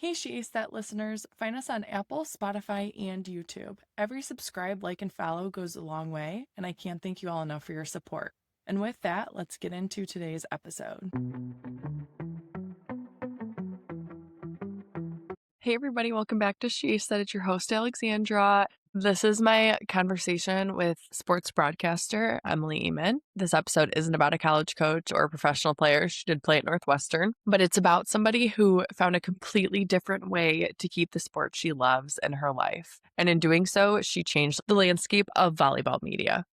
Hey, She Ace That listeners, find us on Apple, Spotify, and YouTube. Every subscribe, like, and follow goes a long way, and I can't thank you all enough for your support. And with that, let's get into today's episode. Hey, everybody, welcome back to She Ace That. It's your host, Alexandra. This is my conversation with sports broadcaster Emily Ehman. This episode isn't about a college coach or a professional player. She did play at Northwestern, but it's about somebody who found a completely different way to keep the sport she loves in her life. And in doing so, she changed the landscape of volleyball media.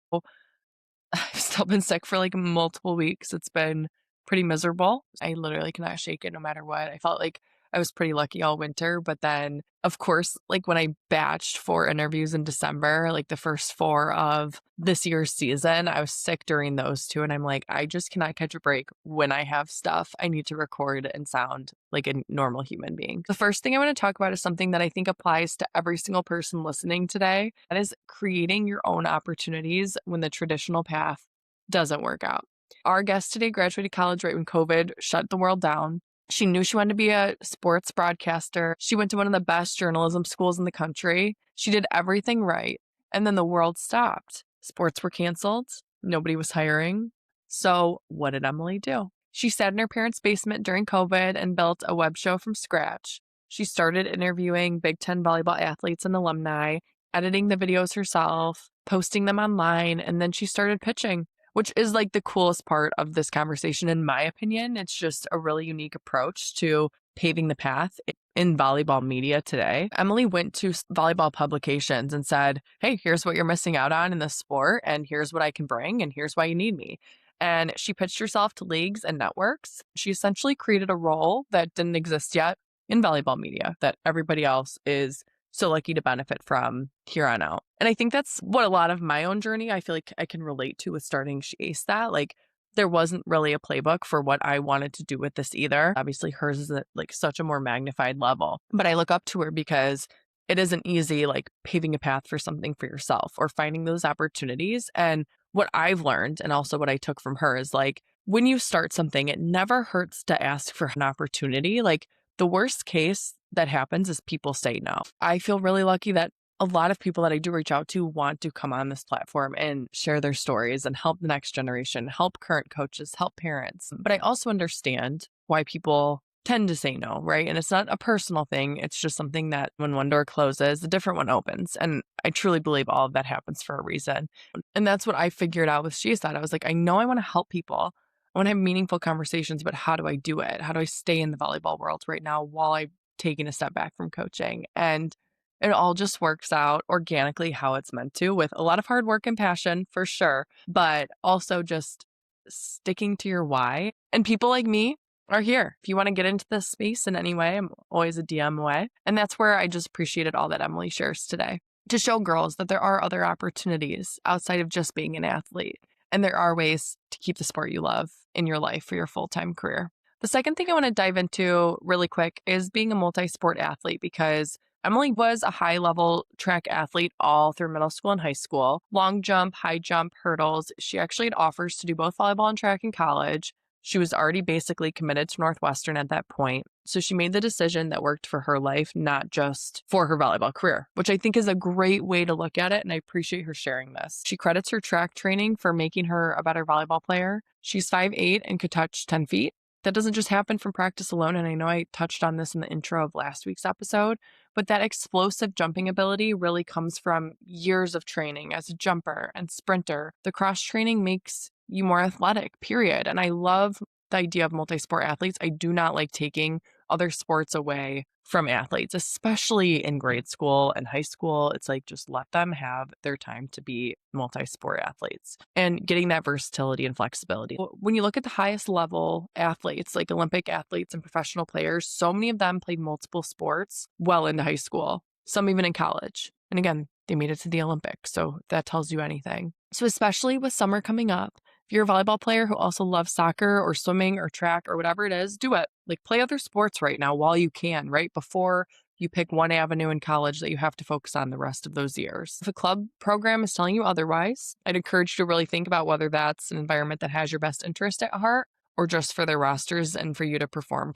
I've still been sick for like multiple weeks. It's been pretty miserable. I literally cannot shake it no matter what. I felt like I was pretty lucky all winter. But then, of course, like when I batched 4 interviews in December, like the first 4 of this year's season, I was sick during those 2. And I'm like, I just cannot catch a break when I have stuff. I need to record and sound like a normal human being. The first thing I want to talk about is something that I think applies to every single person listening today. That is creating your own opportunities when the traditional path doesn't work out. Our guest today graduated college right when COVID shut the world down. She knew she wanted to be a sports broadcaster. She went to one of the best journalism schools in the country. She did everything right. And then the world stopped. Sports were canceled. Nobody was hiring. So what did Emily do? She sat in her parents' basement during COVID and built a web show from scratch. She started interviewing Big Ten volleyball athletes and alumni, editing the videos herself, posting them online, and then she started pitching, which is like the coolest part of this conversation, in my opinion. It's just a really unique approach to paving the path in volleyball media today. Emily went to volleyball publications and said, hey, here's what you're missing out on in this sport, and here's what I can bring, and here's why you need me. And she pitched herself to leagues and networks. She essentially created a role that didn't exist yet in volleyball media that everybody else is so lucky to benefit from here on out. And I think that's what a lot of my own journey, I feel like I can relate to with starting She Ace That. Like, there wasn't really a playbook for what I wanted to do with this either. Obviously, hers is at like such a more magnified level. But I look up to her because it isn't easy, like paving a path for something for yourself or finding those opportunities. And what I've learned, and also what I took from her, is like, when you start something, it never hurts to ask for an opportunity. Like, the worst case that happens is people say no. I feel really lucky that a lot of people that I do reach out to want to come on this platform and share their stories and help the next generation, help current coaches, help parents. But I also understand why people tend to say no, right? And it's not a personal thing. It's just something that when one door closes, a different one opens. And I truly believe all of that happens for a reason. And that's what I figured out with She Said. I was like, I know I want to help people. I want to have meaningful conversations, but how do I do it? How do I stay in the volleyball world right now while I'm taking a step back from coaching? And it all just works out organically how it's meant to, with a lot of hard work and passion for sure, but also just sticking to your why. And people like me are here. If you want to get into this space in any way, I'm always a DM away. And that's where I just appreciated all that Emily shares today, to show girls that there are other opportunities outside of just being an athlete. And there are ways to keep the sport you love in your life for your full-time career. The second thing I want to dive into really quick is being a multi-sport athlete, because Emily was a high-level track athlete all through middle school and high school. Long jump, high jump, hurdles. She actually had offers to do both volleyball and track in college. She was already basically committed to Northwestern at that point. So she made the decision that worked for her life, not just for her volleyball career, which I think is a great way to look at it. And I appreciate her sharing this. She credits her track training for making her a better volleyball player. She's 5'8" and could touch 10 feet. That doesn't just happen from practice alone. And I know I touched on this in the intro of last week's episode, but that explosive jumping ability really comes from years of training as a jumper and sprinter. The cross training makes you more athletic, period. And I love the idea of multi-sport athletes. I do not like taking other sports away from athletes, especially in grade school and high school. It's like, just let them have their time to be multi-sport athletes and getting that versatility and flexibility. When you look at the highest level athletes, like Olympic athletes and professional players, so many of them played multiple sports well into high school, some even in college. And again, they made it to the Olympics. So that tells you anything. So especially with summer coming up, if you're a volleyball player who also loves soccer or swimming or track or whatever it is, do it. Like, play other sports right now while you can, right? Before you pick one avenue in college that you have to focus on the rest of those years. If a club program is telling you otherwise, I'd encourage you to really think about whether that's an environment that has your best interest at heart, or just for their rosters and for you to perform.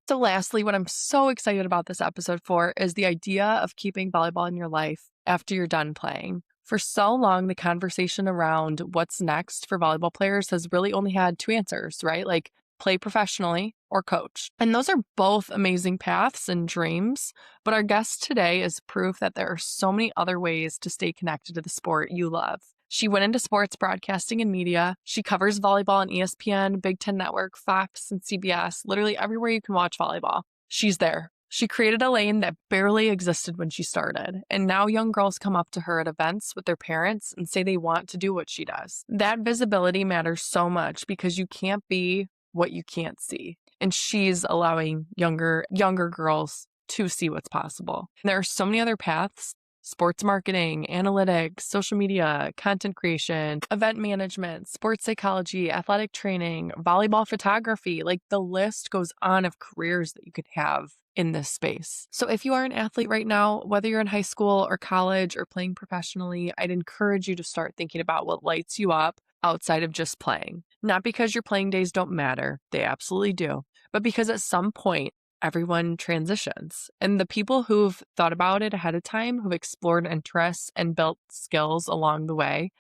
So lastly, what I'm so excited about this episode for is the idea of keeping volleyball in your life after you're done playing. For so long, the conversation around what's next for volleyball players has really only had two answers, right? Like play professionally or coach. And those are both amazing paths and dreams. But our guest today is proof that there are so many other ways to stay connected to the sport you love. She went into sports broadcasting and media. She covers volleyball on ESPN, Big Ten Network, Fox, and CBS, literally everywhere you can watch volleyball. She's there. She created a lane that barely existed when she started, and now young girls come up to her at events with their parents and say they want to do what she does. That visibility matters so much because you can't be what you can't see, and she's allowing younger girls to see what's possible. And there are so many other paths: sports marketing, analytics, social media, content creation, event management, sports psychology, athletic training, volleyball photography. Like the list goes on of careers that you could have in this space. So if you are an athlete right now, whether you're in high school or college or playing professionally, I'd encourage you to start thinking about what lights you up outside of just playing. Not because your playing days don't matter, they absolutely do, but because at some point, everyone transitions. And the people who've thought about it ahead of time, who've explored interests and built skills along the way,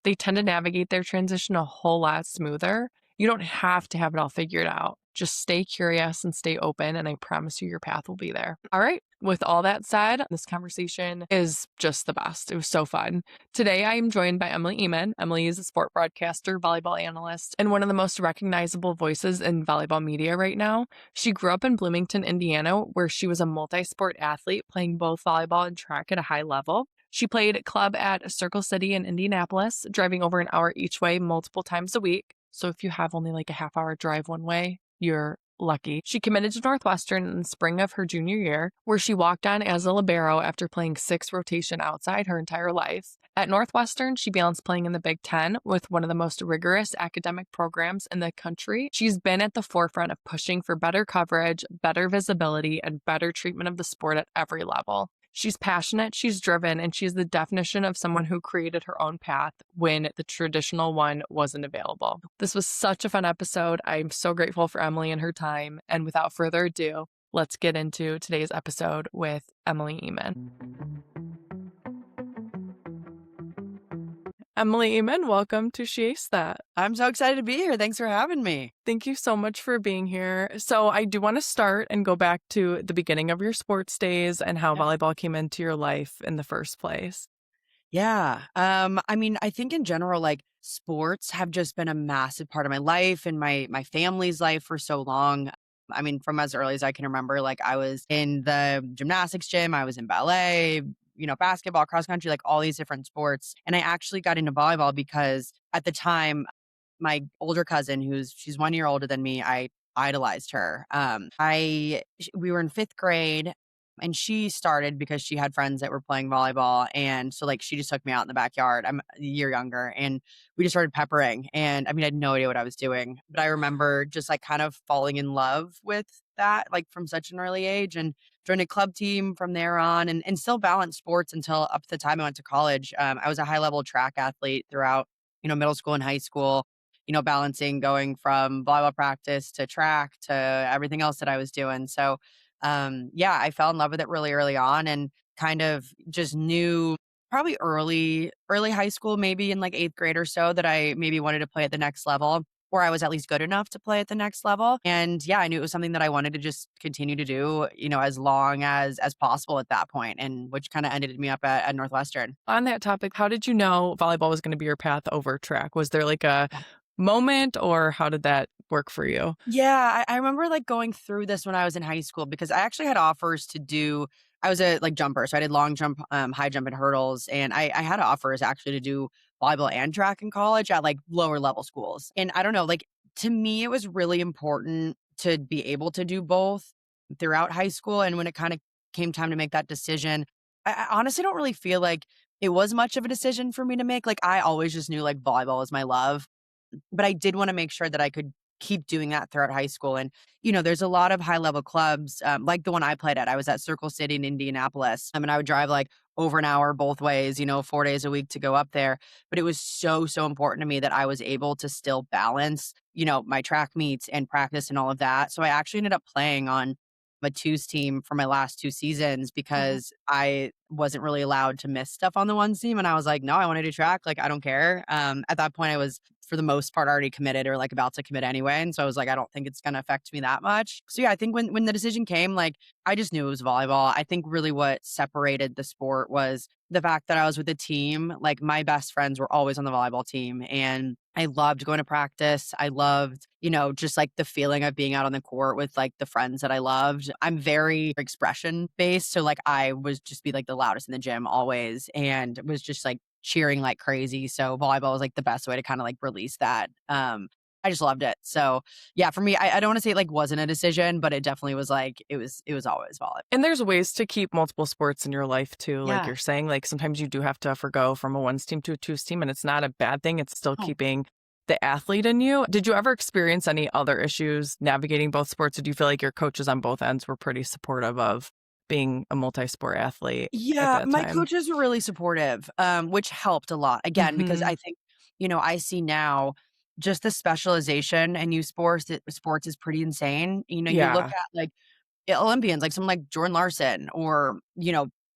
they tend to navigate their transition a whole lot smoother. You don't have to have it all figured out. Just stay curious and stay open, and I promise you your path will be there. All right. With all that said, this conversation is just the best. It was so fun. Today, I am joined by Emily Ehman. Emily is a sport broadcaster, volleyball analyst, and one of the most recognizable voices in volleyball media right now. She grew up in Bloomington, Indiana, where she was a multi-sport athlete playing both volleyball and track at a high level. She played club at Circle City in Indianapolis, driving over an hour each way multiple times a week. So if you have only like a half-hour drive one way, you're lucky. She committed to Northwestern in the spring of her junior year, where she walked on as a libero after playing 6 rotation outside her entire life. At Northwestern, she balanced playing in the Big Ten with one of the most rigorous academic programs in the country. She's been at the forefront of pushing for better coverage, better visibility, and better treatment of the sport at every level. She's passionate, she's driven, and she's the definition of someone who created her own path when the traditional one wasn't available. This was such a fun episode. I'm so grateful for Emily and her time. And without further ado, let's get into today's episode with Emily Ehman. Emily Ehman, welcome to She Aced That. I'm so excited to be here. Thanks for having me. Thank you so much for being here. So I do want to start and go back to the beginning of your sports days and how volleyball came into your life in the first place. Yeah. I think in general, like sports have just been a massive part of my life and my family's life for so long. I mean, from as early as I can remember, like I was in the gymnastics gym, I was in ballet, basketball, cross country, like all these different sports. And I actually got into volleyball because at the time, my older cousin, she's 1 year older than me, I idolized her. We were in 5th grade and she started because she had friends that were playing volleyball. And so like, she just took me out in the backyard. I'm a year younger and we just started peppering. And I mean, I had no idea what I was doing, but I remember just like kind of falling in love with that, like from such an early age, and joined a club team from there on and still balanced sports until up to the time I went to college. I was a high level track athlete throughout, middle school and high school, balancing going from volleyball practice to track to everything else that I was doing. So, I fell in love with it really early on and kind of just knew probably early high school, maybe in like 8th grade or so, that I maybe wanted to play at the next level, or I was at least good enough to play at the next level. And yeah, I knew it was something that I wanted to just continue to do, as long as possible at that point, and which kind of ended me up at Northwestern. On that topic, how did you know volleyball was going to be your path over track? Was there like a moment, or how did that work for you? Yeah, I remember like going through this when I was in high school because I actually had offers to do. I was a like jumper, so I did long jump, high jump, and hurdles, and I had offers actually to do volleyball and track in college at like lower level schools. And I don't know, like to me, it was really important to be able to do both throughout high school. And when it kind of came time to make that decision, I honestly don't really feel like it was much of a decision for me to make. Like I always just knew like volleyball was my love, but I did want to make sure that I could keep doing that throughout high school. And, there's a lot of high level clubs, like the one I played at. I was at Circle City in Indianapolis. I mean, I would drive like over an hour both ways, 4 days a week to go up there. But it was so, so important to me that I was able to still balance, my track meets and practice and all of that. So I actually ended up playing on a twos team for my last 2 seasons Mhm. because I wasn't really allowed to miss stuff on the one team. And I was like, no, I want to do track. Like, I don't care. At that point, I was, for the most part, already committed or like about to commit anyway. And so I was like, I don't think it's going to affect me that much. So yeah, I think when the decision came, like, I just knew it was volleyball. I think really what separated the sport was the fact that I was with a team. Like, my best friends were always on the volleyball team, and I loved going to practice. I loved, just like the feeling of being out on the court with like the friends that I loved. I'm very expression based. So like I was just be like the loudest in the gym always and was just like cheering like crazy. So volleyball was like the best way to kind of like release that. I just loved it. So yeah, for me, I don't want to say it like wasn't a decision, but it definitely was like it was always volleyball. And there's ways to keep multiple sports in your life too. Like Yeah. you're saying, like sometimes you do have to forgo from a ones team to a twos team, and it's not a bad thing. It's still Oh, keeping the athlete in you. Did you ever experience any other issues navigating both sports? Or do you feel like your coaches on both ends were pretty supportive of being a multi-sport athlete at yeah, that my time? coaches were really supportive, which helped a lot. Again, because Hmm. I think, I see now just the specialization in youth sports is pretty insane. You look Yeah. at like Olympians, like someone like Jordan Larson or,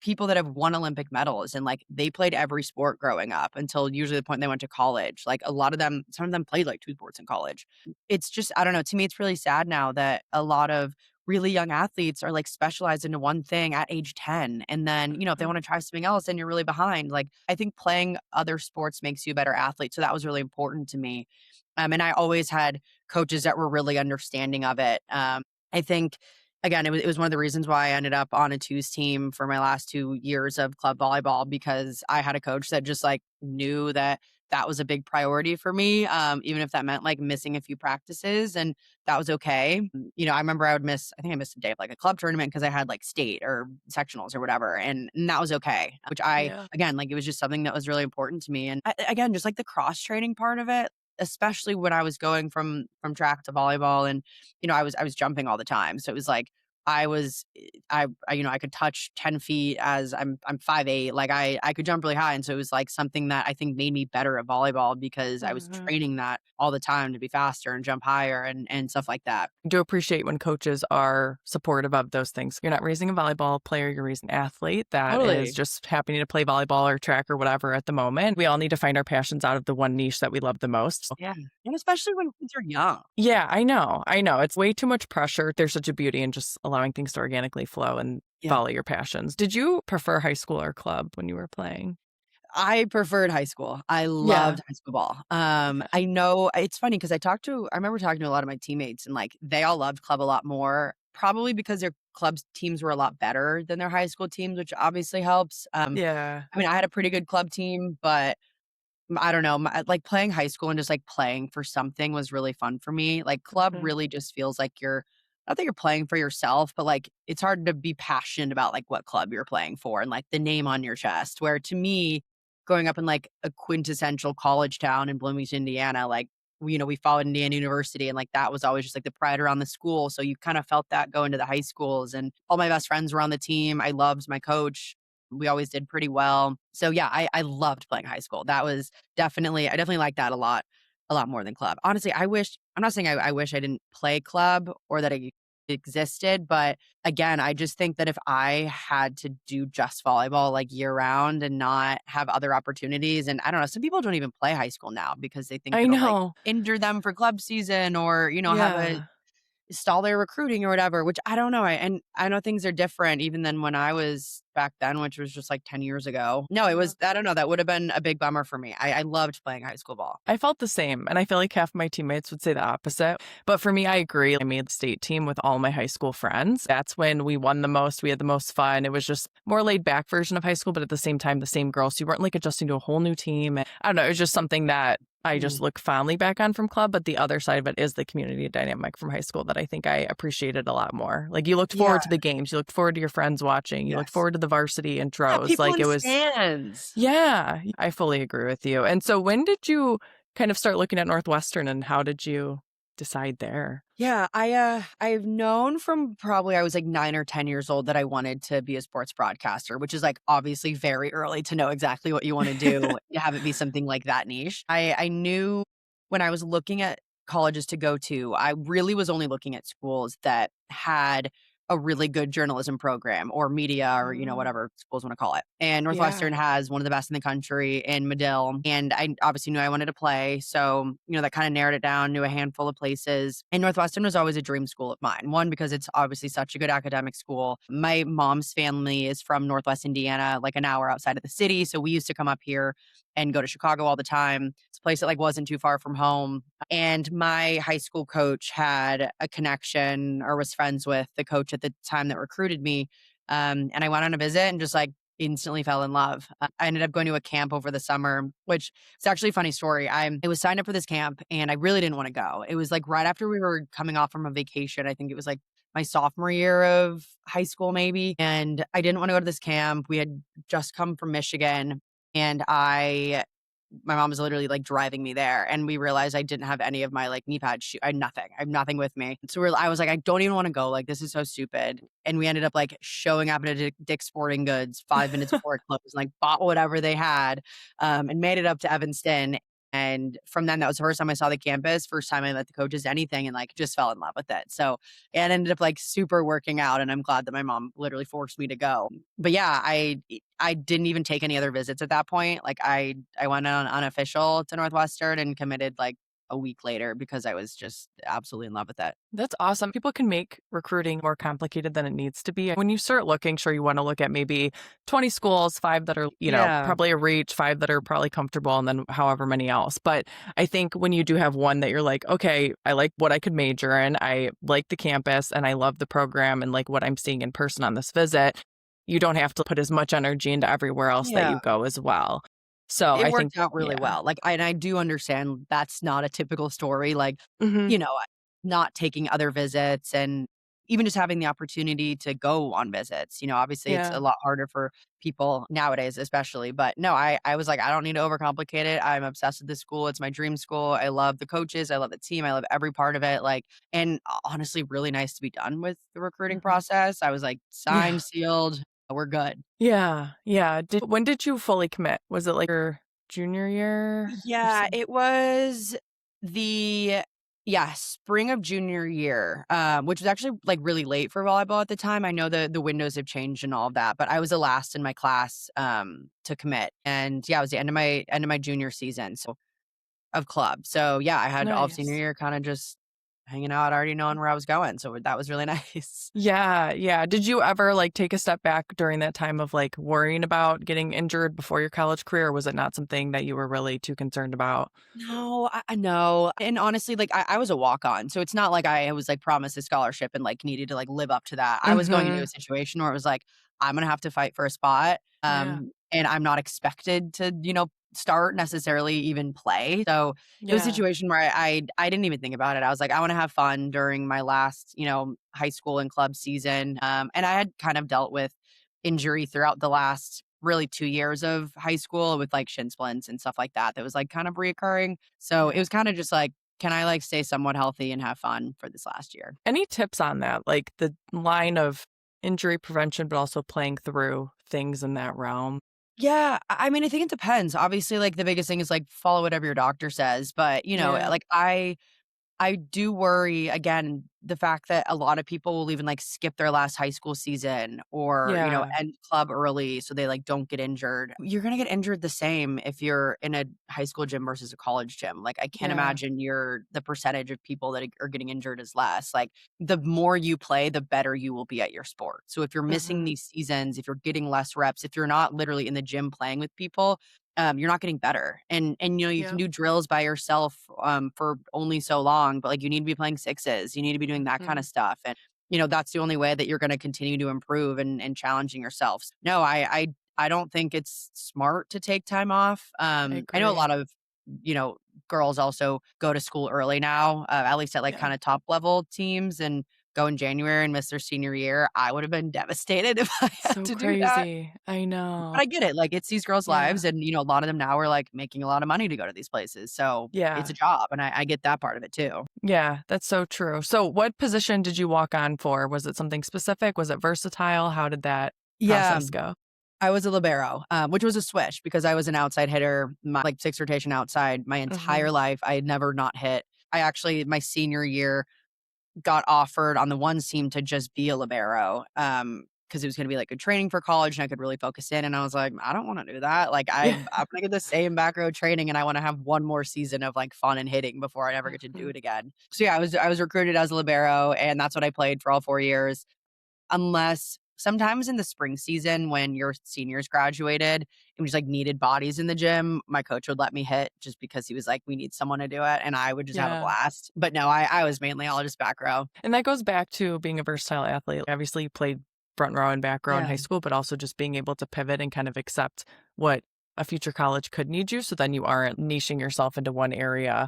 people that have won Olympic medals and like they played every sport growing up until usually the point they went to college. Like a lot of them, some of them played like 2 sports in college. It's just, I don't know. To me, it's really sad now that a lot of really young athletes are like specialized into one thing at age 10. And then, if they Mhm. want to try something else, then you're really behind. Like I think playing other sports makes you a better athlete. So that was really important to me. And I always had coaches that were really understanding of it. I think again, it was one of the reasons why I ended up on a twos team for my last 2 years of club volleyball because I had a coach that just like knew that that was a big priority for me, even if that meant like missing a few practices, and that was okay. I remember I think I missed a day of like a club tournament because I had like state or sectionals or whatever, and that was okay. Which Yeah. again, like it was just something that was really important to me, and again, just like the cross training part of it, especially when I was going from track to volleyball, and I was jumping all the time, so it was like I was I could touch 10 feet as I'm 5'8", like I could jump really high. And so it was like something that I think made me better at volleyball because I was Mhm. training that all the time to be faster and jump higher and stuff like that. Do appreciate when coaches are supportive of those things. You're not raising a volleyball player, you're raising an athlete that is Totally. just happening to play volleyball or track or whatever at the moment. We all need to find our passions out of the one niche that we love the most. Yeah. And especially when kids are young. Yeah, I know. I know. It's way too much pressure. There's such a beauty in just allowing things to organically flow and Yeah. follow your passions. Did you prefer high school or club when you were playing? I preferred high school. I Yeah. loved high school ball. Okay. I know it's funny because I remember talking to a lot of my teammates and like they all loved club a lot more, probably because their clubs teams were a lot better than their high school teams, which obviously helps. Yeah. I mean, I had a pretty good club team, but I don't know, like playing high school and just like playing for something was really fun for me. Like club Mhm. really just feels like you're not that you're playing for yourself, but like it's hard to be passionate about like what club you're playing for and like the name on your chest. Where to me, growing up in like a quintessential college town in Bloomington, Indiana, like we followed Indiana University and like that was always just like the pride around the school. So you kind of felt that going to the high schools and all my best friends were on the team. I loved my coach. We always did pretty well. So yeah, I loved playing high school. That was I definitely like that a lot more than club. Honestly, I'm not saying I wish I didn't play club or that it existed, but again, I just think that if I had to do just volleyball like year round and not have other opportunities, and I don't know, some people don't even play high school now because they think I it'll like know. injure them for club season or, have a Yeah. stall their recruiting or whatever, which I don't know. And I know things are different even than when I was back then, which was just like 10 years ago. No, it Yeah. was, I don't know. That would have been a big bummer for me. I loved playing high school ball. I felt the same, and I feel like half my teammates would say the opposite. But for me, I agree. I made the state team with all my high school friends. That's when we won the most. We had the most fun. It was just more laid back version of high school, but at the same time, the same girls. So you weren't like adjusting to a whole new team. And I don't know. It was just something that I just Mm, look fondly back on from club. But the other side of it is the community dynamic from high school that I think I appreciated a lot more. Like you looked yeah. forward to the games, you looked forward to your friends watching, you looked Yes. forward to the varsity Yeah. intros. People Like in it was, stands. yeah, I fully agree with you. And so when did you kind of start looking at Northwestern and how did you decide there? Yeah, I've known from probably I was like 9 or 10 years old that I wanted to be a sports broadcaster, which is like obviously very early to know exactly what you want to do, to have it be something like that niche. I knew when I was looking at colleges to go to, I really was only looking at schools that had a really good journalism program or media or, Oh, whatever schools want to call it. And yeah. Northwestern has one of the best in the country in Medill. And I obviously knew I wanted to play. So, that kind of narrowed it down, knew a handful of places. And Northwestern was always a dream school of mine. One, because it's obviously such a good academic school. My mom's family is from Northwest Indiana, like an hour outside of the city. So we used to come up here and go to Chicago all the time. It's a place that like wasn't too far from home. And my high school coach had a connection or was friends with the coach at the time that recruited me. And I went on a visit and just like instantly fell in love. I ended up going to a camp over the summer, which is actually a funny story. I was signed up for this camp and I really didn't want to go. It was like right after we were coming off from a vacation. I think it was like my sophomore year of high school, maybe. And I didn't want to go to this camp. We had just come from Michigan and my mom was literally like driving me there and we realized I didn't have any of my like knee pad shoe. I had nothing. I have nothing with me. So I was like, I don't even want to go. Like, this is so stupid. And we ended up like showing up at a Dick's Sporting Goods 5 minutes before it closed, and like bought whatever they had, and made it up to Evanston. And from then, that was the first time I saw the campus, first time I met the coaches, anything, and like just fell in love with it. So it ended up like super working out. And I'm glad that my mom literally forced me to go. But yeah, I didn't even take any other visits at that point. Like I went on unofficial to Northwestern and committed like a week later because I was just absolutely in love with it. That's awesome. People can make recruiting more complicated than it needs to be. When you start looking, sure, you want to look at maybe 20 schools, 5 that are, Yeah. probably a reach, 5 that are probably comfortable, and then however many else. But I think when you do have one that you're like, okay, I like what I could major in, I like the campus, and I love the program and like what I'm seeing in person on this visit, you don't have to put as much energy into everywhere else that Yeah. you go as well. So It I think, worked out really yeah. well. Like, and I do understand that's not a typical story. Like, Hmm. you know, not taking other visits and even just having the opportunity to go on visits. Obviously it's a Yeah. lot harder for people nowadays, especially. But no, I was like, I don't need to overcomplicate it. I'm obsessed with this school. It's my dream school. I love the coaches. I love the team. I love every part of it. Like, and honestly, really nice to be done with the recruiting Hmm. process. I was like, Yeah. signed, sealed, we're good. Yeah, yeah. When did you fully commit? Was it like your junior year or Yeah, something? it was the spring of junior year, which was actually like really late for volleyball at the time. I know the windows have changed and all of that, but I was the last in my class to commit. And yeah, it was the end of my junior season of club. So yeah, I had all of senior Nice. year kind of just hanging out, already knowing where I was going. So that was really nice. Yeah, yeah. Did you ever like take a step back during that time of like worrying about getting injured before your college career? Or was it not something that you were really too concerned about? No, I know. And honestly, like I was a walk-on. So it's not like I was like promised a scholarship and like needed to like live up to that. I was going into Mm-hmm. a situation where it was like, I'm gonna have to fight for a spot. Yeah, And I'm not expected to, start necessarily even play. So it was a yeah, situation where I didn't even think about it. I was like, I want to have fun during my last, high school and club season. And I had kind of dealt with injury throughout the last really 2 years of high school with like shin splints and stuff like that was like kind of reoccurring. So it yeah. was kind of just like, can I like stay somewhat healthy and have fun for this last year? Any tips on that? Like the line of injury prevention, but also playing through things in that realm? Yeah, I mean, I think it depends. Obviously, like the biggest thing is like follow whatever your doctor says. But Yeah, like I do worry again the fact that a lot of people will even like skip their last high school season or, yeah, end club early so they like don't get injured. You're going to get injured the same if you're in a high school gym versus a college gym. Like I can't yeah. imagine the percentage of people that are getting injured is less. Like the more you play, the better you will be at your sport. So if you're missing Hmm. these seasons, if you're getting less reps, if you're not literally in the gym playing with people, you're not getting better. And you can Yep. do drills by yourself for only so long, but like you need to be playing sixes, you need to be doing that kind Hmm. of stuff. And that's the only way that you're going to continue to improve and challenging yourself. No, I don't think it's smart to take time off. I I know a agree. lot of you know girls also go to school early now, at least at like Yeah. kind of top level teams, and go in January and miss their senior year. I would have been devastated if I had So to do that. crazy. I know. But I get it, like, it's these girls' Yeah. lives and, a lot of them now are, like, making a lot of money to go to these places, so it's Yeah. a job, and I get that part of it too. Yeah, that's so true. So what position did you walk on for? Was it something specific? Was it versatile? How did that Yeah, process go? I was a libero, which was a switch because I was an outside hitter, like sixth rotation outside my entire Mhm. life. I had never not hit. I actually, my senior year, got offered on the one team to just be a libero, because it was gonna be, like, good training for college and I could really focus in, and I was like, "I don't wanna do that." Like, I'm gonna get the same back row training, and I wanna have one more season of, like, fun and hitting before I ever get to do Mhm. it again. So, yeah, I was recruited as a libero, and that's what I played for all 4 years, unless sometimes in the spring season when your seniors graduated and we just, like, needed bodies in the gym, my coach would let me hit just because he was like, "We need someone to do it," and I would just have a Yeah. blast. But no, I was mainly all just back row. And that goes back to being a versatile athlete. Obviously, you played front row and back row in Yeah. high school, but also just being able to pivot and kind of accept what a future college could need you. So then you aren't niching yourself into one area.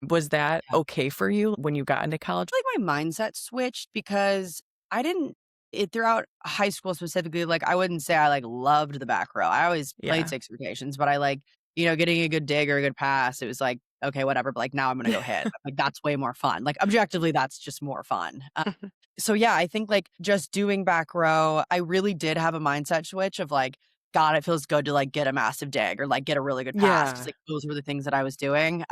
Was that Yeah. okay for you when you got into college? Like, my mindset switched because I didn't throughout high school specifically, like, I wouldn't say I, like, loved the back row. I always played Yeah. 6 rotations, but I, like, getting a good dig or a good pass, it was like, "Okay, whatever," but, like, now I'm gonna go hit. Like, that's way more fun. Like, objectively, that's just more fun. So, yeah, I think, like, just doing back row, I really did have a mindset switch of, like, "God, it feels good to, like, get a massive dig or, like, get a really good pass," because Yeah. like, those were the things that I was doing.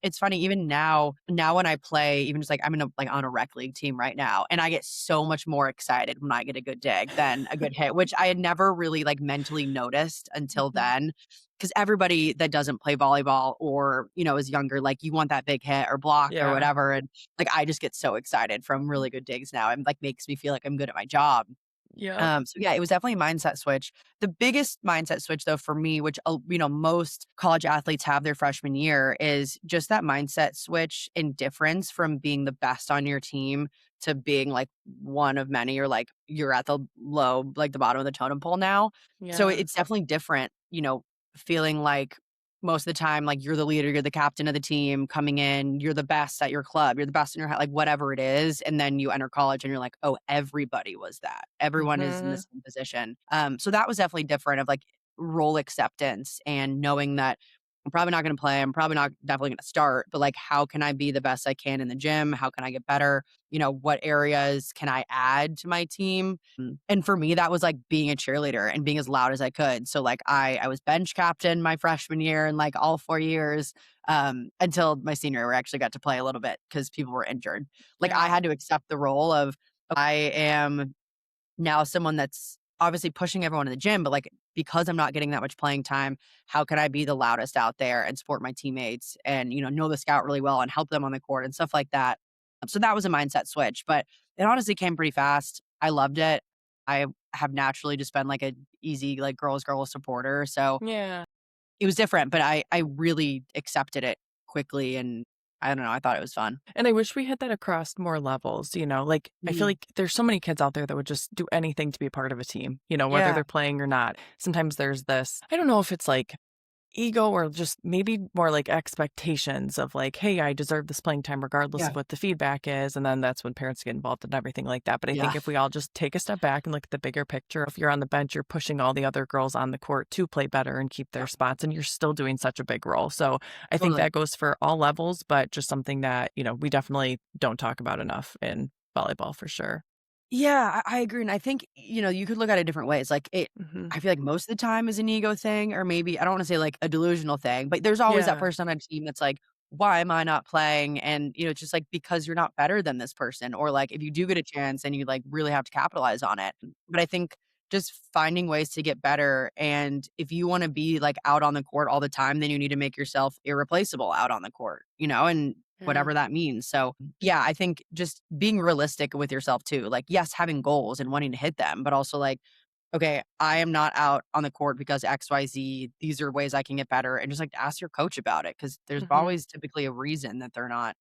It's funny, even now when I play, even just, like, I'm in a like, on a rec league team right now, and I get so much more excited when I get a good dig than a good hit, which I had never really, like, mentally noticed until Mhm. then. Because everybody that doesn't play volleyball or, is younger, like, you want that big hit or block or Yeah. whatever, and like, I just get so excited from really good digs now, and, like, makes me feel like I'm good at my job. Yep. So yeah, it was definitely a mindset switch. The biggest mindset switch though for me, which, most college athletes have their freshman year, is just that mindset switch and difference from being the best on your team to being like one of many, or like you're at the low, like the bottom of the totem pole now. So Yeah. it's definitely different, feeling like most of the time, like, you're the leader, you're the captain of the team coming in, you're the best at your club, you're the best in your like, whatever it is, and then you enter college and you're like, "Oh, everybody was that. Everyone is in the Mhm. same position." So that was definitely different of, like, role acceptance and knowing that I'm probably not gonna play, I'm probably not definitely gonna start, but, like, how can I be the best I can in the gym? How can I get better? What areas can I add to my team? And for me, that was like being a cheerleader and being as loud as I could. So like I was bench captain my freshman year and like all 4 years, until my senior year where I actually got to play a little bit because people were injured. Like I Yeah. had to accept the role of I am now someone that's obviously pushing everyone in the gym, but like because I'm not getting that much playing time, how can I be the loudest out there and support my teammates and know the scout really well and help them on the court and stuff like that. So that was a mindset switch, but it honestly came pretty fast. I loved it. I have naturally just been like a easy like girls supporter, so Yeah. it was different, but I really accepted it quickly, and I don't know, I thought it was fun. And I wish we had that across more levels, like, I feel Mhm. like there's so many kids out there that would just do anything to be a part of a team, whether Yeah. they're playing or not. Sometimes there's this I don't know if it's, like, ego or just maybe more like expectations of like, "Hey, I deserve this playing time regardless Yeah. of what the feedback is," and then that's when parents get involved and everything like that, but I Yeah. think if we all just take a step back and look at the bigger picture, if you're on the bench, you're pushing all the other girls on the court to play better and keep their Yeah. spots, and you're still doing such a big role, so I think Totally. that goes for all levels, but just something that, we definitely don't talk about enough in volleyball for sure. Yeah, I agree, and I think, you could look at it different ways, like, Mhm. I feel like most of the time is an ego thing, or maybe I don't wanna say, like, a delusional thing, but there's always that Yeah. person on a team that's like, "Why am I not playing?" And, it's just, like, because you're not better than this person, or, like, if you do get a chance and you, like, really have to capitalize on it. But I think just finding ways to get better, and if you wanna be, like, out on the court all the time, then you need to make yourself irreplaceable out on the court, and Yeah. whatever that means, so yeah, I think just being realistic with yourself too. Like, yes, having goals and wanting to hit them, but also like, okay, I am not out on the court because XYZ. These are ways I can get better. And just like ask your coach about it because there's Mhm. always typically a reason that they're not,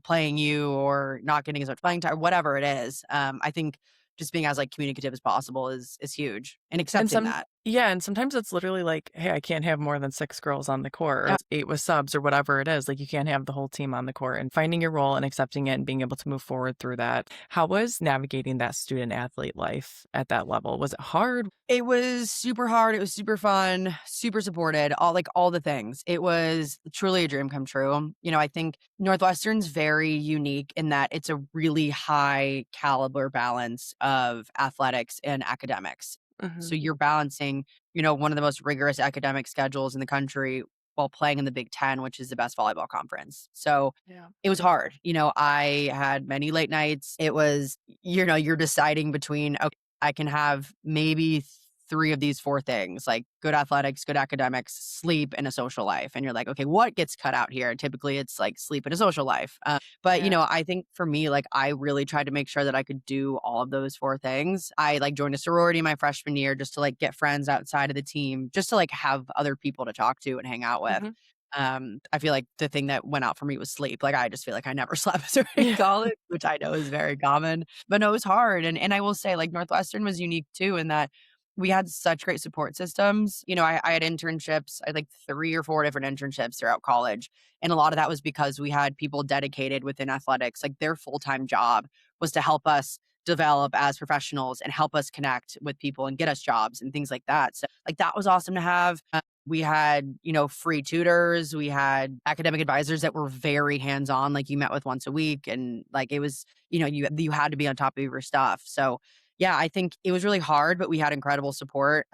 playing you or not getting as much playing time, whatever it is. I think just being as like communicative as possible is huge and And accepting that. Yeah, and sometimes it's literally like, "Hey, I can't have more than 6 girls on the court," or 8 with subs or whatever it is, like, you can't have the whole team on the court, and finding your role and accepting it and being able to move forward through that. How was navigating that student athlete life at that level? Was it hard? It was super hard, it was super fun, super supported, all the things. It was truly a dream come true. I think Northwestern's very unique in that it's a really high caliber balance of athletics and academics. So Mhm. you're balancing, one of the most rigorous academic schedules in the country while playing in the Big Ten, which is the best volleyball conference. So Yeah. it was hard. I had many late nights. It was, you're deciding between, okay, I can have maybe three of these four things, like good athletics, good academics, sleep, and a social life. And you're like, okay, what gets cut out here? Typically, it's like sleep and a social life. But Yeah. I think for me, like I really tried to make sure that I could do all of those four things. I like joined a sorority my freshman year just to like get friends outside of the team, just to like have other people to talk to and hang out with. Mhm. I feel like the thing that went out for me was sleep. Like I just feel like I never slept during Yeah. college, which I know is very common. But no, it was hard. And I will say like Northwestern was unique too in that we had such great support systems. I had internships. I had like 3 or 4 different internships throughout college. And a lot of that was because we had people dedicated within athletics. Like their full-time job was to help us develop as professionals and help us connect with people and get us jobs and things like that. So like that was awesome to have. We had, free tutors. We had academic advisors that were very hands-on. Like you met with once a week, and like it was, you had to be on top of your stuff. So yeah, I think it was really hard, but we had incredible support.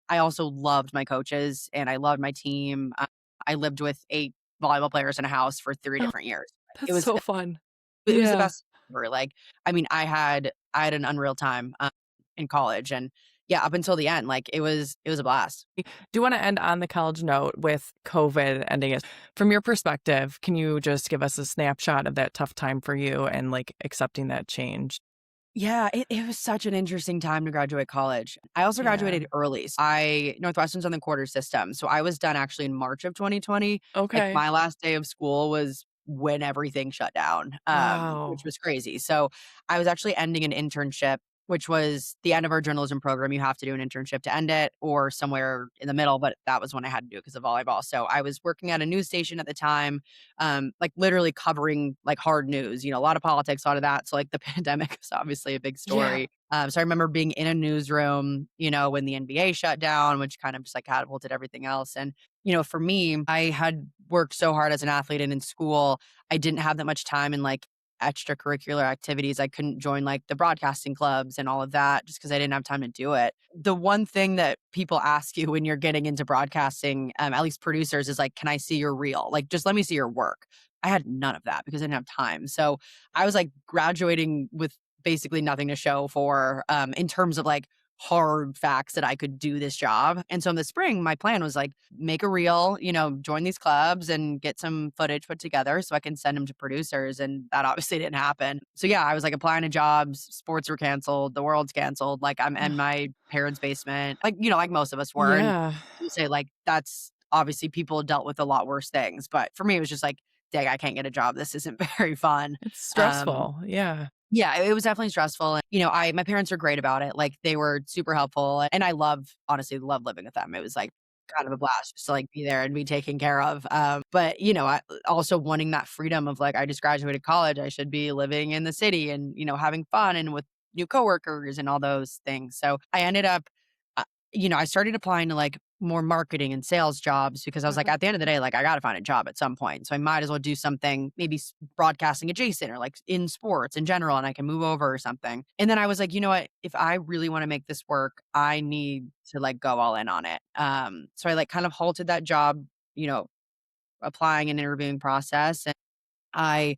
I also loved my coaches and I loved my team. I lived with 8 volleyball players in a house for 3 Oh, different years. It that's was so fun. it was the Yeah. best ever. Like, I mean, I had an unreal time in college, and yeah, up until the end, like it was a blast. Do wanna end on the college note with COVID ending it. From your perspective, can you just give us a snapshot of that tough time for you and, like, accepting that change? Yeah, it was such an interesting time to graduate college. I also Yeah. graduated early. Northwestern's on the quarter system, so I was done actually in March of 2020. Like, Okay. my last day of school was when everything shut down, which Wow. was crazy. So, I was actually ending an internship, which was the end of our journalism program. You have to do an internship to end it or somewhere in the middle, but that was when I had to do it because of volleyball. So, I was working at a news station at the time, like literally covering like hard news, a lot of politics, a lot of that. So like the pandemic is obviously a big Yeah. story. So I remember being in a newsroom, when the NBA shut down, which kind of just like catapulted everything else. And, for me, I had worked so hard as an athlete and in school, I didn't have that much time in like extracurricular activities. I couldn't join like the broadcasting clubs and all of that just because I didn't have time to do it. The one thing that people ask you when you're getting into broadcasting, at least producers, is like, can I see your reel? Like, just let me see your work. I had none of that because I didn't have time. So I was like graduating with basically nothing to show for in terms of like hard facts that I could do this job. And so in the spring, my plan was like make a reel, join these clubs and get some footage put together so I can send them to producers. And that obviously didn't happen. So yeah, I was like applying to jobs, sports were canceled, the world's canceled. Like I'm in Ugh. my parents' basement, like, like most of us were. And Yeah. you say like that's obviously people dealt with a lot worse things. But for me, it was just like, dang, I can't get a job. This isn't very fun. It's Um, stressful. Yeah. yeah, it was definitely stressful, and, my parents were great about it, like, they were super helpful, and I honestly love living with them. It was, like, kind of a blast just to, like, be there and be taken care of, but, I also wanting that freedom of, like, I just graduated college, I should be living in the city and, having fun and with new coworkers and all those things, so I ended up uh, I started applying to, like, more marketing and sales jobs because I was like, Mhm. at the end of the day, like, I gotta find a job at some point, so I might as well do something maybe broadcasting adjacent or, like, in sports in general, and I can move over or something, and then I was like, "You know what? If I really wanna make this work, I need to, like, go all in on it." So I, like, kind of halted that job, you know, applying and interviewing process, I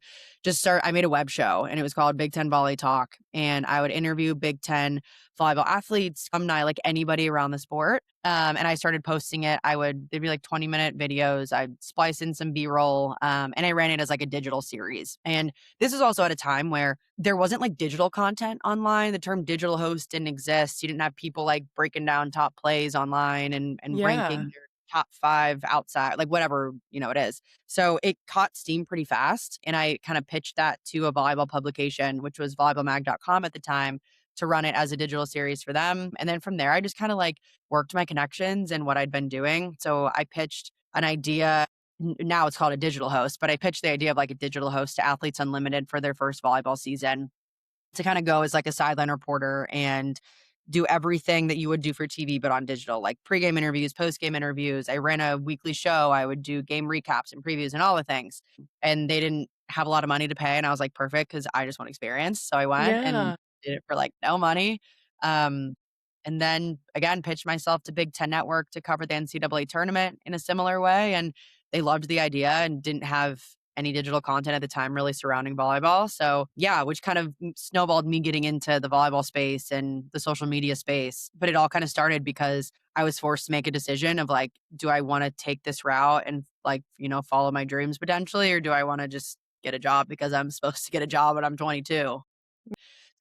I made a web show and it was called Big Ten Volley Talk. And I would interview Big Ten volleyball athletes, alumni, like anybody around the sport. And I started posting it. They'd be like 20-minute videos. I'd splice in some B roll. And I ran it as like a digital series. And this is also at a time where there wasn't like digital content online. The term digital host didn't exist. You didn't have people like breaking down top plays online and Yeah. ranking their top 5 outside, like whatever, it is. So it caught steam pretty fast, and I kind of pitched that to a volleyball publication, which was volleyballmag.com at the time. to run it as a digital series for them. And then from there, I just kind of like worked my connections and what I'd been doing. So I pitched an idea. Now it's called a digital host, but I pitched the idea of like a digital host to Athletes Unlimited for their first volleyball season to kind of go as like a sideline reporter and do everything that you would do for TV, but on digital, like pregame interviews, postgame interviews. I ran a weekly show. I would do game recaps and previews and all the things. And they didn't have a lot of money to pay. And I was like, perfect, because I just want experience. So I went and Yeah. did it for like no money. Um, and then again, pitched myself to Big Ten Network to cover the NCAA tournament in a similar way. And they loved the idea and didn't have any digital content at the time really surrounding volleyball. So yeah, which kind of snowballed me getting into the volleyball space and the social media space. But it all kind of started because I was forced to make a decision of like, do I want to take this route and like, follow my dreams potentially, or do I want to just get a job because I'm supposed to get a job when I'm 22?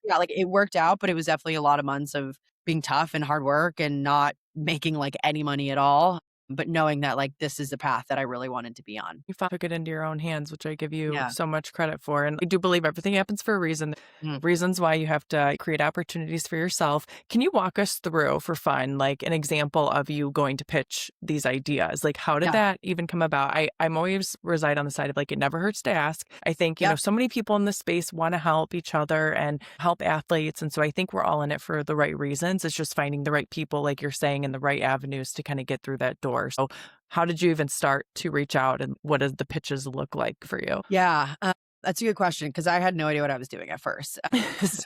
Yeah, like it worked out, but it was definitely a lot of months of being tough and hard work and not making like any money at all, but knowing that like this is the path that I really wanted to be on. You took it into your own hands, which I give you Yeah. so much credit for. And I do believe everything happens for a reason. Mm. Reasons why you have to create opportunities for yourself. Can you walk us through for fun, like an example of you going to pitch these ideas? Like, how did Yeah. that even come about? I'm always reside on the side of like, it never hurts to ask. I think, Yep. so many people in this space want to help each other and help athletes. And so I think we're all in it for the right reasons. It's just finding the right people, like you're saying, and the right avenues to kind of get through that door. So how did you even start to reach out, and what did the pitches look like for you? Yeah. That's a good question because I had no idea what I was doing at first.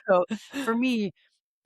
So for me,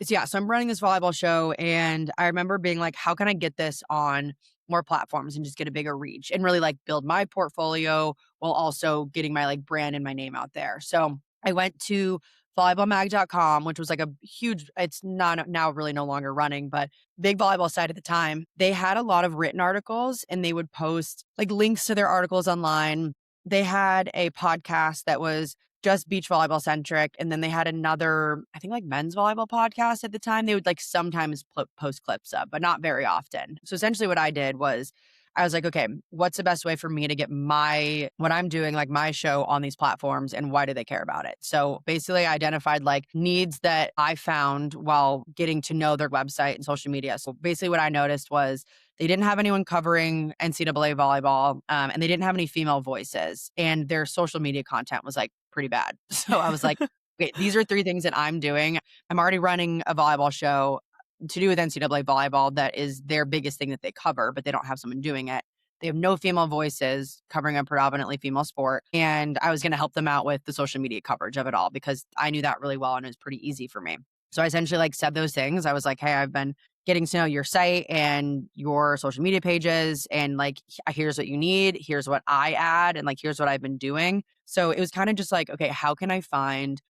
so I'm running this volleyball show and I remember being like, how can I get this on more platforms and just get a bigger reach and really like build my portfolio while also getting my like brand and my name out there. So I went to volleyballmag.com, which was like a huge, it's not now really no longer running, but big volleyball site at the time. They had a lot of written articles and they would post like links to their articles online. They had a podcast that was just beach volleyball centric. And then they had another, I think like men's volleyball podcast at the time. They would like sometimes post clips up, but not very often. So essentially what I did was I was like, okay, what's the best way for me to get what I'm doing, like my show on these platforms, and why do they care about it? So basically I identified like needs that I found while getting to know their website and social media. So basically what I noticed was they didn't have anyone covering NCAA volleyball, and they didn't have any female voices, and their social media content was like pretty bad. So I was like, okay, these are 3 things that I'm doing. I'm already running a volleyball show to do with NCAA volleyball that is their biggest thing that they cover, but they don't have someone doing it. They have no female voices covering a predominantly female sport. And I was going to help them out with the social media coverage of it all because I knew that really well and it was pretty easy for me. So I essentially like said those things. I was like, hey, I've been getting to know your site and your social media pages, and like, here's what you need. Here's what I add. And like, here's what I've been doing. So it was kind of just like, okay, how can I find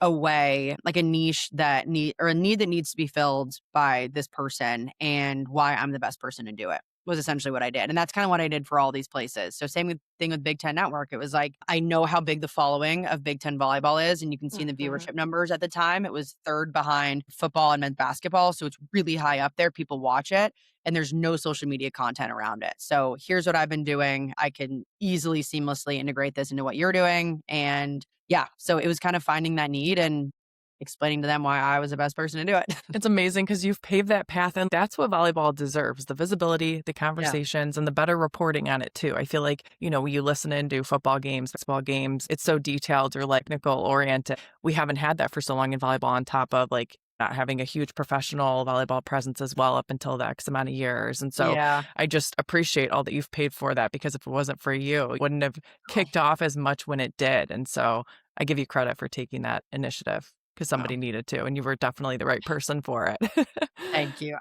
a way, like a niche that a need that needs to be filled by this person, and why I'm the best person to do it was essentially what I did. And that's kind of what I did for all these places. So thing with Big Ten Network. It was like, I know how big the following of Big Ten volleyball is. And you can see in the Mhm. viewership numbers at the time, it was third behind football and men's basketball. So it's really high up there. People watch it and there's no social media content around it. So here's what I've been doing. I can easily, seamlessly integrate this into what you're doing. And yeah, so it was kind of finding that need and explaining to them why I was the best person to do it. It's amazing because you've paved that path, and that's what volleyball deserves, the visibility, the Yeah. conversations, and the better reporting on it too. I feel like, when you listen into football games, basketball games, it's so detailed or like technical oriented. We haven't had that for so long in volleyball, on top of like not having a huge professional volleyball presence as well up until the X amount of years. And so Yeah. I just appreciate all that you've paid for that, because if it wasn't for you, it wouldn't have kicked off as much when it did. And so I give you credit for taking that initiative, because Oh, somebody needed to, and you were definitely the right person for it. thank you.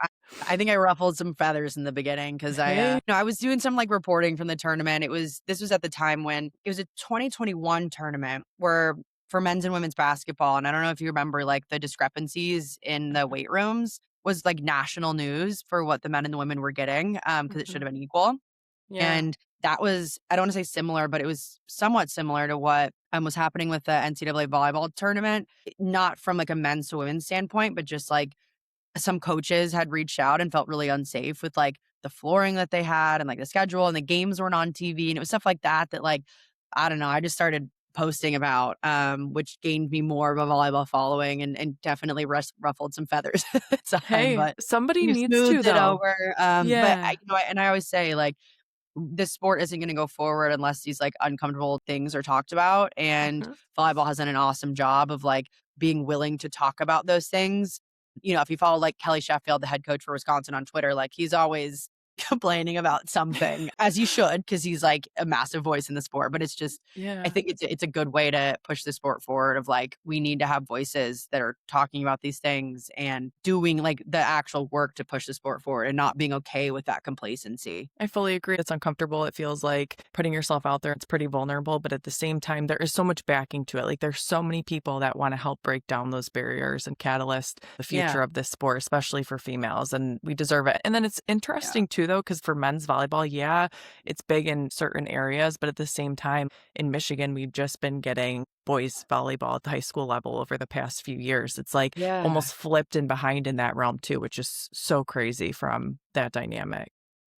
I think I ruffled some feathers in the beginning because Hey. I was doing some like reporting from the tournament. This was at the time when it was a 2021 tournament where for men's and women's basketball. And I don't know if you remember like the discrepancies in the weight rooms was like national news for what the men and the women were getting, because it should Mhm. have been equal. Yeah. And that was, I don't want to say similar, but it was somewhat similar to what was happening with the NCAA volleyball tournament. Not from like a men's to women's standpoint, but just like some coaches had reached out and felt really unsafe with like the flooring that they had and like the schedule, and the games weren't on TV. And it was stuff like that like, I don't know. I just started posting about, which gained me more of a volleyball following and definitely ruffled some feathers at the time, Hey, but somebody we've needs to smoothed it though. over. But Yeah. I always say, like, this sport isn't going to go forward unless these like uncomfortable things are talked about. And Mhm. volleyball has done an awesome job of like being willing to talk about those things. If you follow like Kelly Sheffield, the head coach for Wisconsin on Twitter, like he's always complaining about something, as he should, because he's like a massive voice in the sport. But it's just, I Yeah. think it's a good way to push the sport forward of like, we need to have voices that are talking about these things and doing like the actual work to push the sport forward and not being okay with that complacency. I fully agree. It's uncomfortable. It feels like putting yourself out there. It's pretty vulnerable, but at the same time, there is so much backing to it. Like there's so many people that want to help break down those barriers and catalyst the Yeah. future of this sport, especially for females. And we deserve it. And then it's Yeah. interesting too, though, because for men's volleyball, yeah, it's big in certain areas, but at the same time, in Michigan, we've just been getting boys volleyball at the high school level over the past few years. It's like Yeah. almost flipped and behind in that realm too, which is so crazy from that dynamic.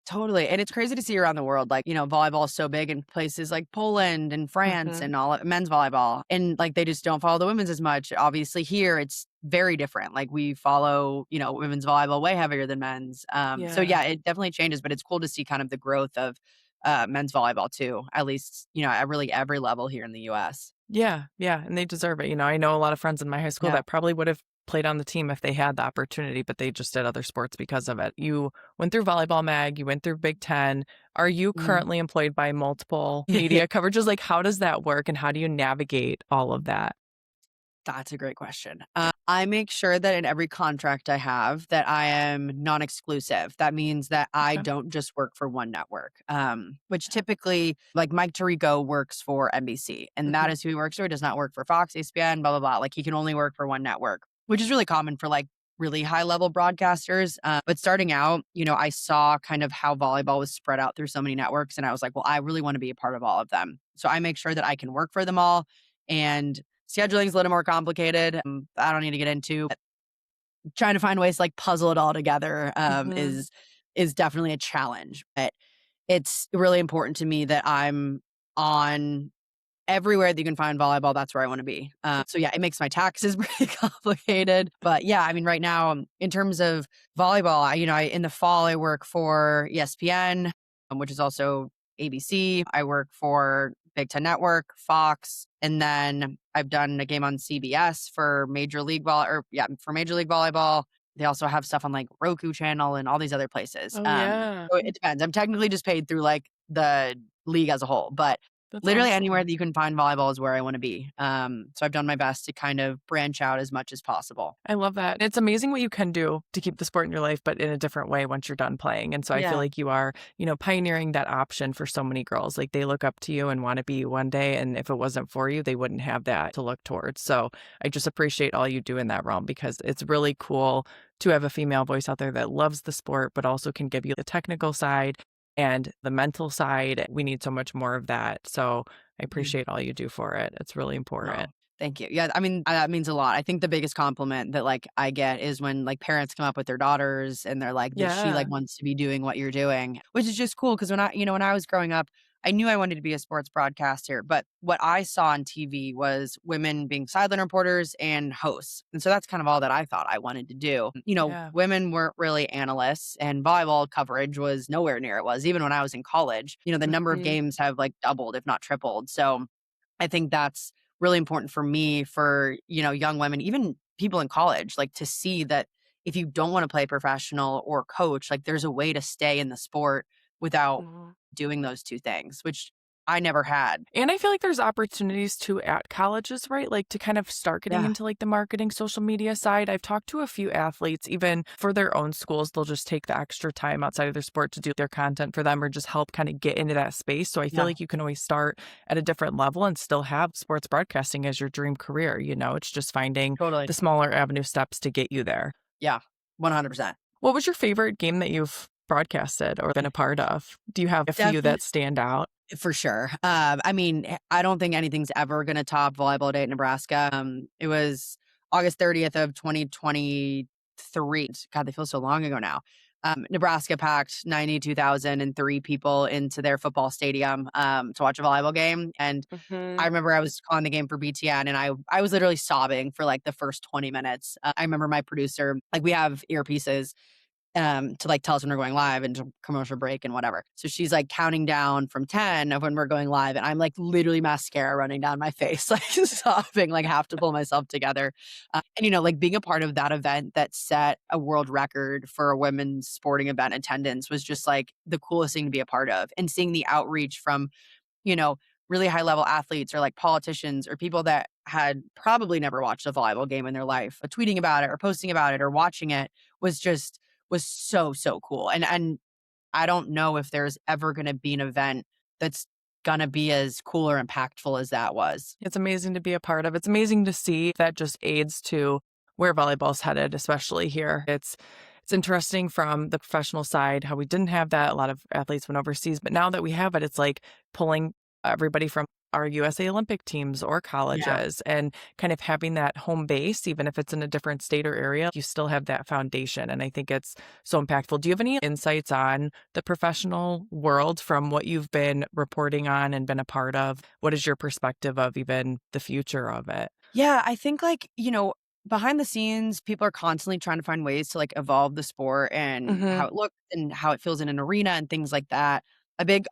Totally. And it's crazy to see around the world. Like, volleyball is so big in places like Poland and France Mhm. and all men's volleyball. And like they just don't follow the women's as much. Obviously, here it's very different. Like we follow, women's volleyball way heavier than men's. So Yeah. yeah, it definitely changes, but it's cool to see kind of the growth of men's volleyball too, at least, at really every level here in the US. Yeah, yeah, and they deserve it. I know a lot of friends in my high school Yeah. that probably would have played on the team if they had the opportunity, but they just did other sports because of it. You went through Volleyball Mag, you went through Big Ten. Are you Mhm. currently employed by multiple media coverages? Like, how does that work and how do you navigate all of that? That's a great question. I make sure that in every contract I have that I am non-exclusive. That means that I Okay. don't just work for one network, which typically, like Mike Tirico works for NBC, and that Mhm. is who he works for. He does not work for Fox, ESPN, blah blah blah. Like he can only work for one network, which is really common for like really high level broadcasters. But starting out, I saw kind of how volleyball was spread out through so many networks, and I was like, well, I really want to be a part of all of them. So I make sure that I can work for them all, and scheduling is a little more complicated. I don't need to get into. Trying to find ways to like puzzle it all together Mhm. is definitely a challenge. But it's really important to me that I'm on everywhere that you can find volleyball. That's where I want to be. So yeah, it makes my taxes pretty complicated. But yeah, I mean, right now in terms of volleyball, in the fall I work for ESPN, which is also ABC. I work for Big Ten Network, Fox, and then I've done a game on CBS for Major League Volleyball. They also have stuff on like Roku channel and all these other places. Oh, yeah. So it depends. I'm technically just paid through like the league as a whole, but That's literally anywhere awesome. that you can find volleyball is where I wanna be. So I've done my best to kind of branch out as much as possible. I love that. It's amazing what you can do to keep the sport in your life, but in a different way once you're done playing. And so I feel Yeah, like you are, pioneering that option for so many girls. Like they look up to you and want to be you one day. And if it wasn't for you, they wouldn't have that to look towards. So I just appreciate all you do in that realm because it's really cool to have a female voice out there that loves the sport, but also can give you the technical side and the mental side. We need so much more of that. So I mhm. appreciate all you do for it. It's really important. No, thank you. Yeah, I mean, that means a lot. I think the biggest compliment that, like, I get is when, like, parents come up with their daughters and they're like, that she, like, Yeah. wants to be doing what you're doing, which is just cool. Because when I was growing up, I knew I wanted to be a sports broadcaster, but what I saw on TV was women being sideline reporters and hosts, and so that's kind of all that I thought I wanted to do. Yeah. Women weren't really analysts, and volleyball coverage was nowhere near it was, even when I was in college. The number of Mhm. games have, like, doubled, if not tripled, so I think that's really important for me for, young women, even people in college, like to see that if you don't want to play professional or coach, like there's a way to stay in the sport without Mhm. doing those two things, which I never had. And I feel like there's opportunities too at colleges, right? Like to kind of start getting Yeah, into like the marketing social media side. I've talked to a few athletes, even for their own schools, they'll just take the extra time outside of their sport to do their content for them or just help kind of get into that space. So I feel yeah, like you can always start at a different level and still have sports broadcasting as your dream career. It's just finding totally. the smaller avenue steps to get you there. Yeah, 100%. What was your favorite game that you've broadcasted or been a part of? Do you have a few Definitely. that stand out? For sure. I mean, I don't think anything's ever going to top Volleyball Day at Nebraska. It was August 30th of 2023. God, they feel so long ago now. Nebraska packed 92,003 people into their football stadium to watch a volleyball game. And I Mhm. remember I was calling the game for BTN and I was literally sobbing for like the first 20 minutes. I remember my producer, like we have earpieces to like tell us when we're going live and to commercial break and whatever. So she's like counting down from 10 of when we're going live. And I'm like literally mascara running down my face, like sobbing, like have to pull myself together. And, like being a part of that event that set a world record for a women's sporting event attendance was just like the coolest thing to be a part of. And seeing the outreach from, you know, really high level athletes or like politicians or people that had probably never watched a volleyball game in their life, but tweeting about it or posting about it or watching it was so cool. And I don't know if there's ever going to be an event that's going to be as cool or impactful as that was. It's amazing to be a part of. It's amazing to see that just aids to where volleyball's headed, especially here. It's interesting from the professional side how we didn't have that. A lot of athletes went overseas, but now that we have it, it's like pulling everybody from our USA Olympic teams or Yeah. colleges and kind of having that home base, even if it's in a different state or area, you still have that foundation. And I think it's so impactful. Do you have any insights on the professional world from what you've been reporting on and been a part of? What is your perspective of even the future of it? Yeah, I think like, behind the scenes, people are constantly trying to find ways to like evolve the sport and Hmm. how it looks and how it feels in an arena and things like that.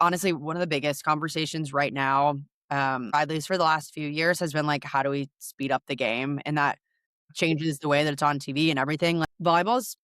Honestly, one of the biggest conversations right now, at least for the last few years, has been like, how do we speed up the game? And that changes the way that it's on TV and everything. Like volleyball's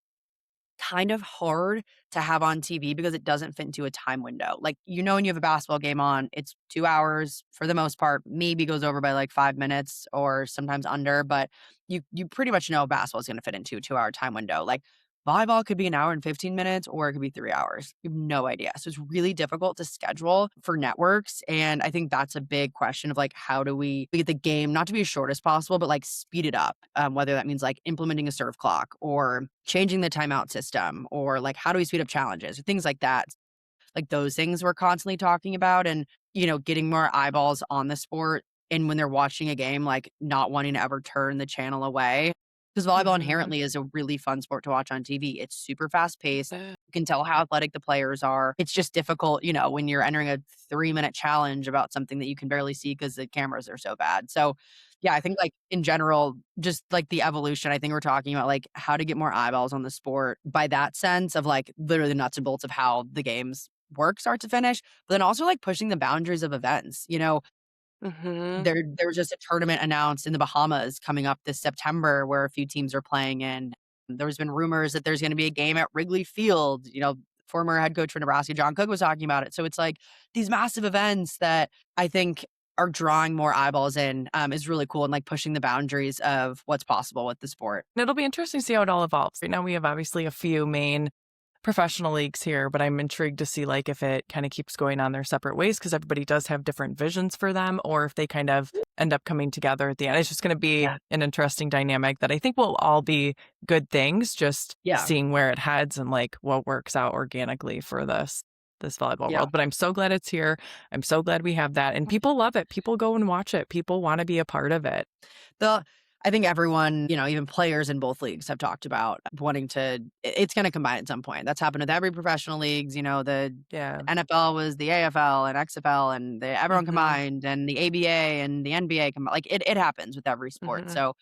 kind of hard to have on TV because it doesn't fit into a time window. Like, when you have a basketball game on, it's 2 hours for the most part, maybe goes over by like 5 minutes or sometimes under, but you pretty much know basketball is going to fit into a 2-hour time window. Like volleyball could be an hour and 15 minutes or it could be 3 hours. You have no idea. So it's really difficult to schedule for networks. And I think that's a big question of like, how do we get the game not to be as short as possible, but like speed it up? Whether that means like implementing a serve clock or changing the timeout system or like, how do we speed up challenges or things like that? Like those things we're constantly talking about and, getting more eyeballs on the sport. And when they're watching a game, like not wanting to ever turn the channel away. Because volleyball Hmm. inherently is a really fun sport to watch on TV. It's super fast paced. You can tell how athletic the players are. It's just difficult, when you're entering a 3-minute challenge about something that you can barely see because the cameras are so bad. So, yeah, I think like in general, just like the evolution, I think we're talking about like how to get more eyeballs on the sport by that sense of like literally the nuts and bolts of how the games work start to finish, but then also like pushing the boundaries of events. Hmm. There was just a tournament announced in the Bahamas coming up this September where a few teams are playing in. There's been rumors that there's going to be a game at Wrigley Field. Former head coach for Nebraska, John Cook, was talking about it. So it's like these massive events that I think are drawing more eyeballs in is really cool and like pushing the boundaries of what's possible with the sport. It'll be interesting to see how it all evolves. Right now, we have obviously a few main professional leagues here, but I'm intrigued to see like if it kind of keeps going on their separate ways because everybody does have different visions for them, or if they kind of end up coming together at the end. It's just going to be Yeah. an interesting dynamic that I think will all be good things. Just Yeah. seeing where it heads and like what works out organically for this volleyball Yeah. world. But I'm so glad it's here. I'm so glad we have that, and people love it. People go and watch it. People want to be a part of it. The I think everyone, even players in both leagues have talked about wanting to it's gonna combine at some point. That's happened with every professional leagues, the Yeah. NFL was the AFL and XFL and everyone Hmm. combined and the ABA and the NBA combined. Like it happens with every sport. Hmm. So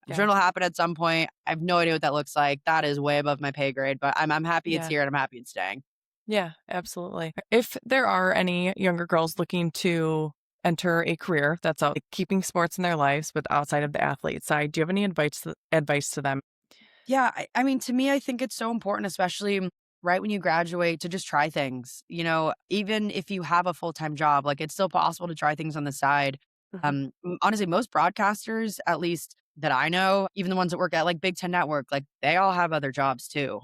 I'm sure Yeah. it'll happen at some point. I have no idea what that looks like. That is way above my pay grade, but I'm happy it's Yeah. here and I'm happy it's staying. Yeah, absolutely. If there are any younger girls looking to enter a career that's out, like, keeping sports in their lives, but outside of the athlete side, do you have any advice to them? Yeah, I mean, to me, I think it's so important, especially right when you graduate, to just try things. Even if you have a full time job, like it's still possible to try things on the side. Hmm. Honestly, most broadcasters, at least that I know, even the ones that work at like Big Ten Network, like they all have other jobs too.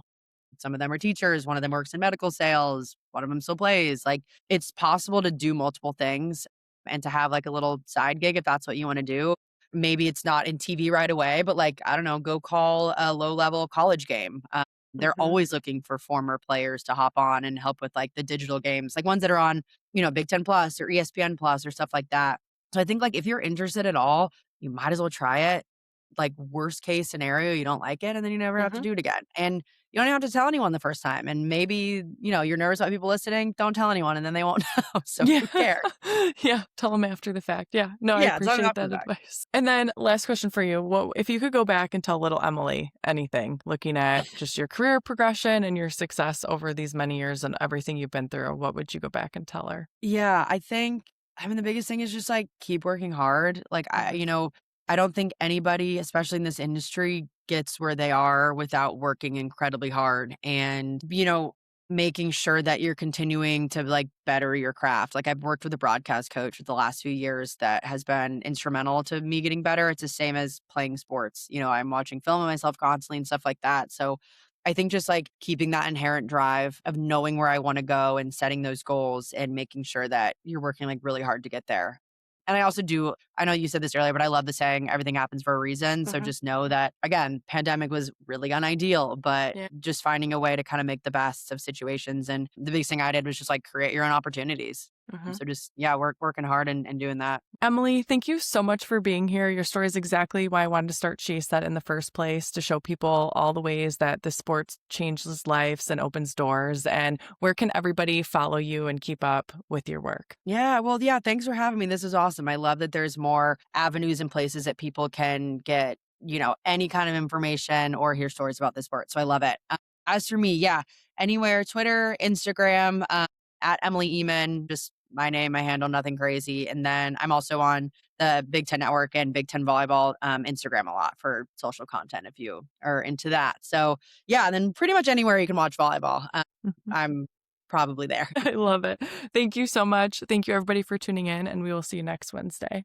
Some of them are teachers, one of them works in medical sales, one of them still plays. Like it's possible to do multiple things and to have like a little side gig if that's what you want to do. Maybe it's not in TV right away, but like, I don't know, go call a low level college game. They're Hmm. always looking for former players to hop on and help with like the digital games, like ones that are on, Big Ten Plus or ESPN Plus or stuff like that. So I think like if you're interested at all, you might as well try it. Like worst case scenario, you don't like it and then you never have to Hmm. do it again. And you don't even have to tell anyone the first time. And maybe, you're nervous about people listening. Don't tell anyone and then they won't know. So Yeah. who cares? Yeah. Tell them after the fact. Yeah. No, I Yeah, it's not appreciate after that the fact. advice. And then last question for you. What if you could go back and tell little Emily anything, looking at just your career progression and your success over these many years and everything you've been through, what would you go back and tell her? Yeah, the biggest thing is just like keep working hard. Like Mhm. I don't think anybody, especially in this industry, gets where they are without working incredibly hard and, making sure that you're continuing to like better your craft. Like I've worked with a broadcast coach for the last few years that has been instrumental to me getting better. It's the same as playing sports. I'm watching film of myself constantly and stuff like that. So I think just like keeping that inherent drive of knowing where I want to go and setting those goals and making sure that you're working like really hard to get there. And I know you said this earlier, but I love the saying, everything happens for a reason. So Mhm. just know that, again, pandemic was really unideal, but Yeah. just finding a way to kind of make the best of situations. And the biggest thing I did was just like create your own opportunities. Mhm. So just, yeah, working hard and doing that. Emily, thank you so much for being here. Your story is exactly why I wanted to start Chase That in the first place, to show people all the ways that the sport changes lives and opens doors. And where can everybody follow you and keep up with your work? Yeah, well, yeah, thanks for having me. This is awesome. I love that there's more avenues and places that people can get, any kind of information or hear stories about the sport. So I love it. As for me, yeah, anywhere, Twitter, Instagram, at Emily Ehman, just my name, my handle, nothing crazy. And then I'm also on the Big Ten Network and Big Ten Volleyball Instagram a lot for social content if you are into that. So yeah, and then pretty much anywhere you can watch volleyball, Mhm. I'm probably there. I love it. Thank you so much. Thank you, everybody, for tuning in, and we will see you next Wednesday.